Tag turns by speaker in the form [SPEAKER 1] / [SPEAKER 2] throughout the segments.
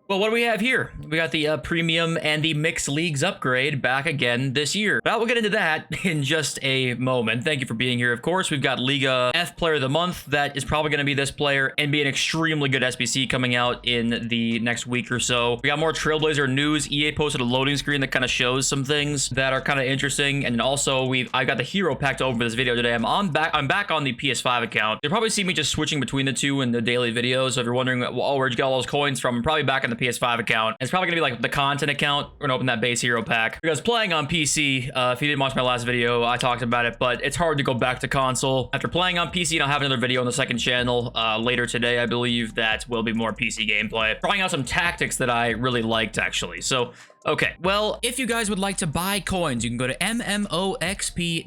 [SPEAKER 1] Well, what do we have here? We got the premium and the mixed leagues upgrade back again this year. But we'll get into that in just a moment. Thank you for being here. Of course, we've got Liga F Player of the Month. That is probably going to be this player and be an extremely good SBC coming out in the next week or so. We got more Trailblazer news. EA posted a loading screen that kind of shows some things that are kind of interesting. And also, I got the hero pack to open for this video today. I'm back on the PS5 account. You'll probably see me just switching between the two in the daily videos. So if you're wondering, well, where'd you get all those coins from? I'm probably back in the PS5 account. It's probably gonna be like the content account. We're gonna open that base hero pack because playing on PC, if you didn't watch my last video, I talked about it, but it's hard to go back to console after playing on PC. And I'll have another video on the second channel later today, I believe, that will be more PC gameplay, trying out some tactics that I really liked actually. So okay, well, if you guys would like to buy coins, you can go to mmoxp.com.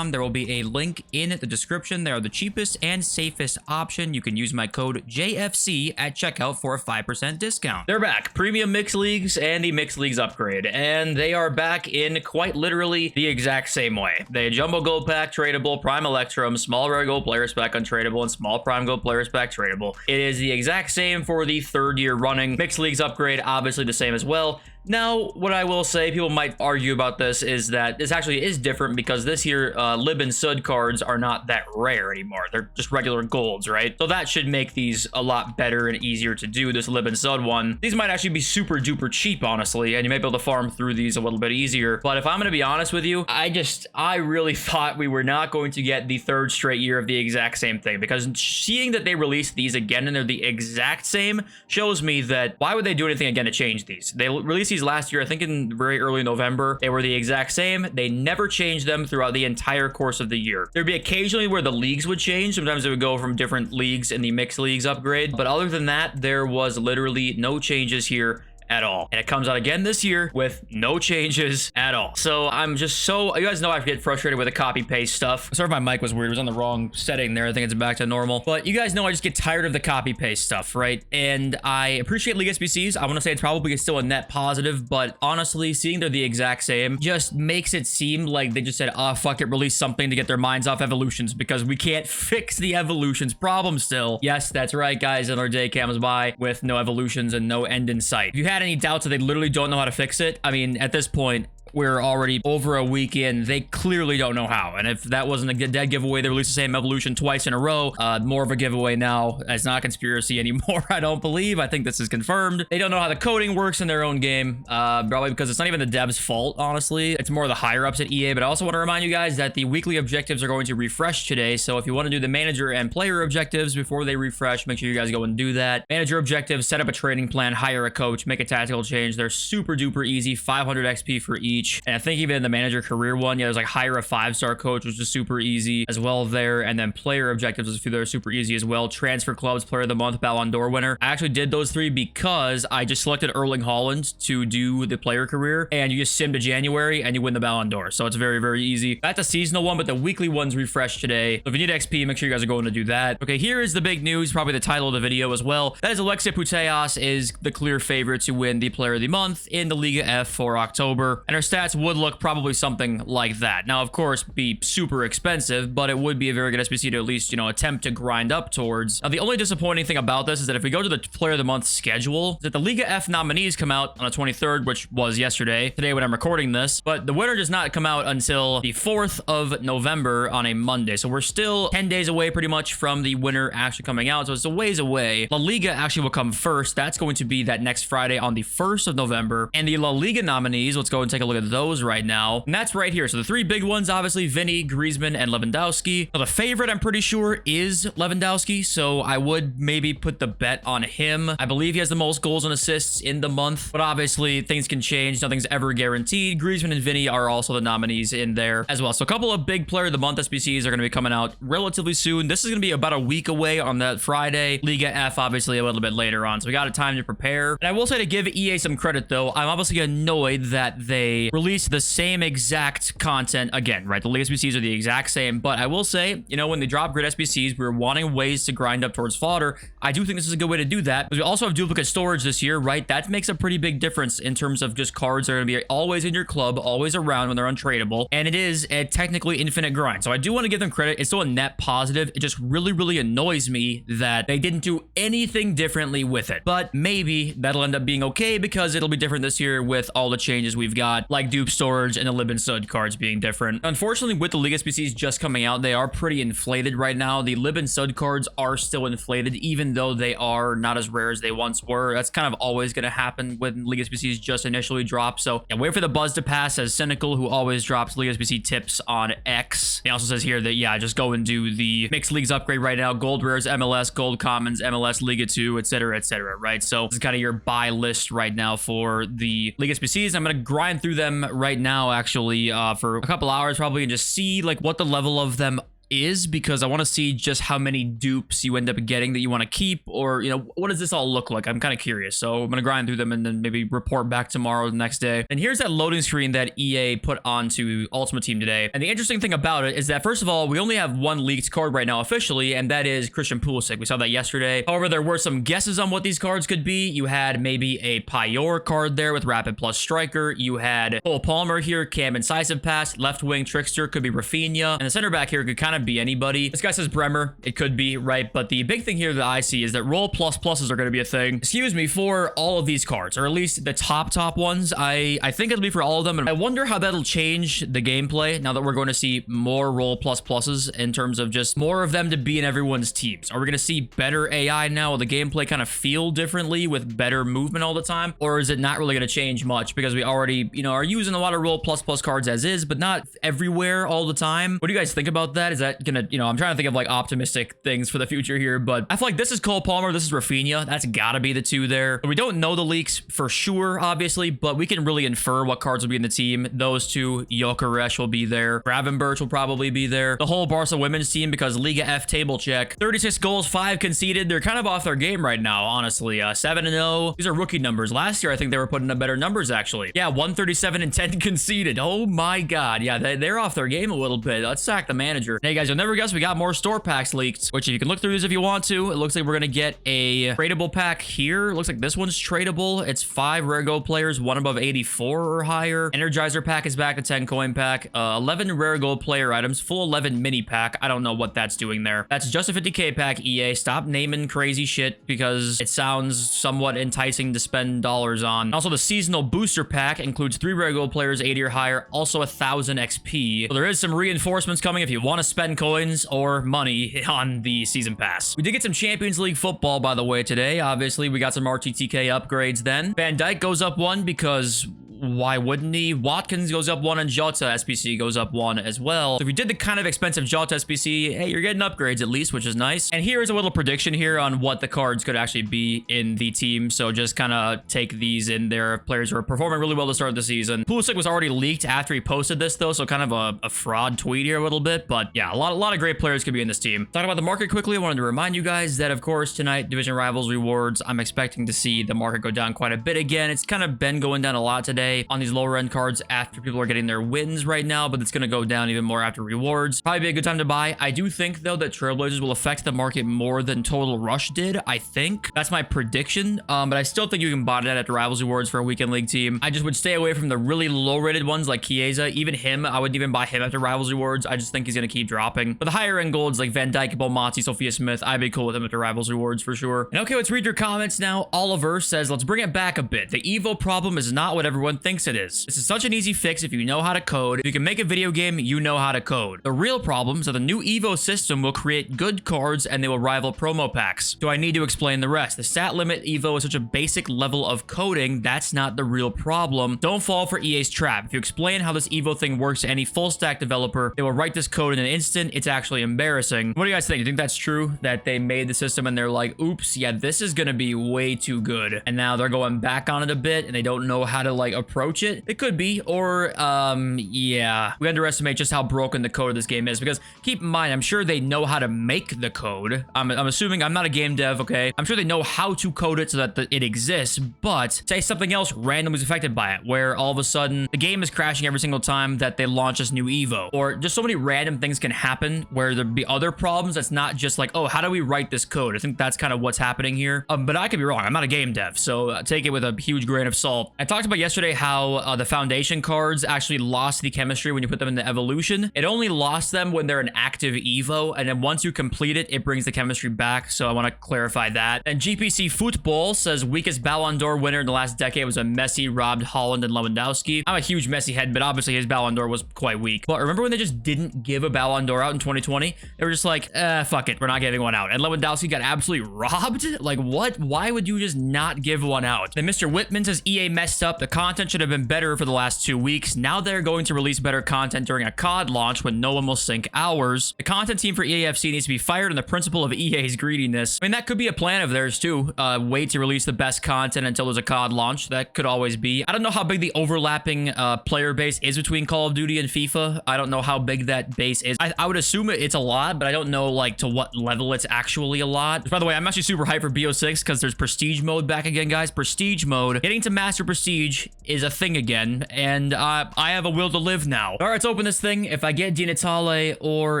[SPEAKER 1] There will be a link in the description. They are the cheapest and safest option. You can use my code JFC at checkout for a 5% discount. They're back, premium mixed leagues and the mixed leagues upgrade, and they are back in quite literally the exact same way. They jumbo gold pack tradable, prime electrum, small rare gold player spec untradable, and small prime gold player spec tradable. It is the exact same for the third year running. Mixed leagues upgrade, obviously the same as well. Now, what I will say, people might argue about this, is that this actually is different because this here, Lib and Sud cards are not that rare anymore. They're just regular golds, right? So that should make these a lot better and easier to do, this Lib and Sud one. These might actually be super duper cheap, honestly, and you may be able to farm through these a little bit easier. But if I'm going to be honest with you, I really thought we were not going to get the third straight year of the exact same thing, because seeing that they released these again and they're the exact same shows me that why would they do anything again to change these? They released these last year, I think in very early November. They were the exact same. They never changed them throughout the entire course of the year. There'd be occasionally where the leagues would change. Sometimes it would go from different leagues in the mixed leagues upgrade. But other than that, there was literally no changes here at all. And it comes out again this year with no changes at all. So I'm just so, you guys know I get frustrated with the copy paste stuff. Sorry if my mic was weird. It was on the wrong setting there. I think it's back to normal. But you guys know I just get tired of the copy paste stuff, right? And I appreciate League SBCs. I want to say it's probably still a net positive, but honestly, seeing they're the exact same just makes it seem like they just said, oh, fuck it, release something to get their minds off evolutions because we can't fix the evolutions problem still. Yes, that's right, guys. Another day comes by with no evolutions and no end in sight. If you had any doubts that they literally don't know how to fix it, I mean, at this point, we're already over a week in. They clearly don't know how. And if that wasn't a dead giveaway, they released the same evolution twice in a row. More of a giveaway now. It's not a conspiracy anymore, I don't believe. I think this is confirmed. They don't know how the coding works in their own game. Probably because it's not even the devs' fault, honestly. It's more the higher-ups at EA. But I also want to remind you guys that the weekly objectives are going to refresh today. So if you want to do the manager and player objectives before they refresh, make sure you guys go and do that. Manager objectives, set up a training plan, hire a coach, make a tactical change. They're super duper easy. 500 XP for each. And I think even in the manager career one, yeah, there's like hire a 5-star coach, which is super easy as well there. And then player objectives is a few that are super easy as well. Transfer clubs, player of the month, Ballon d'Or winner. I actually did those three because I just selected Erling Haaland to do the player career, and you just sim to January and you win the Ballon d'Or. So it's very, very easy. That's a seasonal one, but the weekly ones refresh today. So if you need XP, make sure you guys are going to do that. Okay, here is the big news, probably the title of the video as well. That is Alexia Putellas is the clear favorite to win the player of the month in the Liga F for October. And her stats would look probably something like that. Now, of course, be super expensive, but it would be a very good SBC to at least, you know, attempt to grind up towards. Now, the only disappointing thing about this is that if we go to the player of the month schedule, that the Liga F nominees come out on the 23rd, which was yesterday, today when I'm recording this, but the winner does not come out until the 4th of November on a Monday. So we're still 10 days away pretty much from the winner actually coming out. So it's a ways away. La Liga actually will come first. That's going to be that next Friday on the 1st of November. And the La Liga nominees, let's go and take a look at those right now. And that's right here. So the three big ones, obviously, Vinny, Griezmann, and Lewandowski. Now, the favorite, I'm pretty sure, is Lewandowski. So I would maybe put the bet on him. I believe he has the most goals and assists in the month. But obviously, things can change. Nothing's ever guaranteed. Griezmann and Vinny are also the nominees in there as well. So a couple of big player of the month SBCs are going to be coming out relatively soon. This is going to be about a week away on that Friday. Liga F, obviously, a little bit later on. So we got a time to prepare. And I will say, to give EA some credit, though, I'm obviously annoyed that they they release the same exact content again, right? The League SBCs are the exact same, but I will say, you know, when they drop grid SBCs, we were wanting ways to grind up towards fodder. I do think this is a good way to do that, because we also have duplicate storage this year, right? That makes a pretty big difference in terms of just cards that are going to be always in your club, always around when they're untradeable, and it is a technically infinite grind. So I do want to give them credit. It's still a net positive. It just really annoys me that they didn't do anything differently with it, but maybe that'll end up being okay because it'll be different this year with all the changes we've got, like dupe storage and the Lib and Sud cards being different. Unfortunately, with the League SBCs just coming out, they are pretty inflated right now. The Lib and Sud cards are still inflated, even though they are not as rare as they once were. That's kind of always going to happen when League SBCs just initially drop. So yeah, wait for the buzz to pass, as Cynical, who always drops League SBC tips on X. He also says here that, yeah, just go and do the mixed leagues upgrade right now. Gold rares, MLS, gold commons, MLS, Liga 2, etc., right? So this is kind of your buy list right now for the League SBCs. I'm going to grind through them right now, actually, for a couple hours probably, and just see like what the level of them is, because I want to see just how many dupes you end up getting that you want to keep, or, you know, what does this all look like? I'm kind of curious. So I'm going to grind through them and then maybe report back tomorrow, the next day. And here's that loading screen that EA put onto Ultimate Team today. And the interesting thing about it is that, first of all, we only have one leaked card right now officially, and that is Christian Pulisic. We saw that yesterday. However, there were some guesses on what these cards could be. You had maybe a Payor card there with Rapid Plus Striker. You had Cole Palmer here, Cam Incisive Pass, left wing Trickster, could be Rafinha, and the center back here could kind of be anybody. This guy says Bremer. It could be, right? But the big thing here that I see is that roll plus pluses are going to be a thing, excuse me, for all of these cards, or at least the top ones. I think it'll be for all of them, and I wonder how that'll change the gameplay now that we're going to see more roll plus pluses in terms of just more of them to be in everyone's teams. Are we going to see better AI now? Will the gameplay kind of feel differently with better movement all the time, or is it not really going to change much because we already, you know, are using a lot of roll plus plus cards as is, but not everywhere all the time? What do you guys think about that? Is that gonna, you know, I'm trying to think of like optimistic things for the future here, but I feel like this is Cole Palmer, this is Rafinha. That's gotta be the two there. We don't know the leaks for sure, obviously, but we can really infer what cards will be in the team. Those two, Gyökeres will be there. Gravenberch will probably be there. The whole Barca women's team, because Liga F table check. 36 goals, 5 conceded. They're kind of off their game right now, honestly. 7-0. These are rookie numbers. Last year, I think they were putting up better numbers, actually. Yeah, 137 and 10 conceded. Oh my God. Yeah, they're off their game a little bit. Let's sack the manager. Hey guys, you'll never guess we got more store packs leaked, which you can look through these if you want to. It looks like we're going to get a tradable pack here. Looks like this one's tradable. It's 5 rare gold players, 1 above 84 or higher. Energizer pack is back, a 10 coin pack. 11 rare gold player items, full 11 mini pack. I don't know what that's doing there. That's just a 50k pack, EA. Stop naming crazy shit because it sounds somewhat enticing to spend dollars on. Also, the seasonal booster pack includes 3 rare gold players, 80 or higher, also 1,000 XP. So there is some reinforcements coming if you want to spend coins or money on the season pass. We did get some Champions League football, by the way, today. Obviously, we got some RTTK upgrades then. Van Dijk goes up 1 because why wouldn't he? Watkins goes up 1 and Jota SBC goes up 1 as well. So if you did the kind of expensive Jota SBC, hey, you're getting upgrades at least, which is nice. And here is a little prediction here on what the cards could actually be in the team. So just kind of take these in there. Players who are performing really well to start the season. Pulisic was already leaked after he posted this though, so kind of a fraud tweet here a little bit. But yeah, a lot of great players could be in this team. Talking about the market quickly, I wanted to remind you guys that, of course, tonight, Division Rivals rewards, I'm expecting to see the market go down quite a bit again. It's kind of been going down a lot today on these lower end cards after people are getting their wins right now, but it's going to go down even more after rewards. Probably be a good time to buy. I do think though that Trailblazers will affect the market more than Total Rush did. I think that's my prediction, but I still think you can buy that at the Rivals rewards for a weekend league team. I just would stay away from the really low rated ones like Chiesa. Even him, I wouldn't even buy him after Rivals rewards. I just think he's going to keep dropping. But the higher end golds like Van Dijk, Bomati, Sophia Smith, I'd be cool with him after Rivals rewards for sure. And okay, let's read your comments now. Oliver says, let's bring it back a bit. The EVO problem is not what everyone thinks it is. This is such an easy fix if you know how to code. If you can make a video game, you know how to code. The real problem is that the new EVO system will create good cards and they will rival promo packs. Do I need to explain the rest? The stat limit EVO is such a basic level of coding. That's not the real problem. Don't fall for EA's trap. If you explain how this EVO thing works to any full stack developer, they will write this code in an instant. It's actually embarrassing. What do you guys think? Do you think that's true? That they made the system and they're like, oops, yeah, this is gonna be way too good. And now they're going back on it a bit and they don't know how to like approach it. It could be, or yeah, we underestimate just how broken the code of this game is, because keep in mind, I'm sure they know how to make the code. I'm assuming, I'm not a game dev, okay? I'm sure they know how to code it so that it exists, but say something else randomly is affected by it, where all of a sudden the game is crashing every single time that they launch this new EVO, or just so many random things can happen where there'd be other problems. That's not just like, oh, how do we write this code? I think that's kind of what's happening here. But I could be wrong. I'm not a game dev, so take it with a huge grain of salt. I talked about yesterday how the foundation cards actually lost the chemistry when you put them in the evolution. It only lost them when they're an active EVO, and then once you complete it, it brings the chemistry back. So I want to clarify that. And GPC Football says weakest Ballon d'Or winner in the last decade was a Messi, robbed Holland, and Lewandowski. I'm a huge Messi head, but obviously his Ballon d'Or was quite weak. But remember when they just didn't give a Ballon d'Or out in 2020? They were just like, fuck it, we're not giving one out. And Lewandowski got absolutely robbed? Like, what? Why would you just not give one out? Then Mr. Whitman says EA messed up. The content should have been better for the last 2 weeks. Now they're going to release better content during a COD launch when no one will sync hours. The content team for EAFC needs to be fired on the principle of EA's greediness. I mean, that could be a plan of theirs too. Wait to release the best content until there's a COD launch. That could always be. I don't know how big the overlapping player base is between Call of Duty and FIFA. I don't know how big that base is. I would assume it's a lot, but I don't know like to what level it's actually a lot. By the way, I'm actually super hyped for BO6 because there's Prestige mode back again, guys. Prestige mode. Getting to Master Prestige is a thing again, and I have a will to live now. All right, let's open this thing. If I get Di Natale or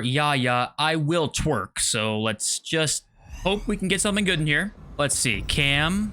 [SPEAKER 1] Yaya, I will twerk. So let's just hope we can get something good in here. Let's see. Cam.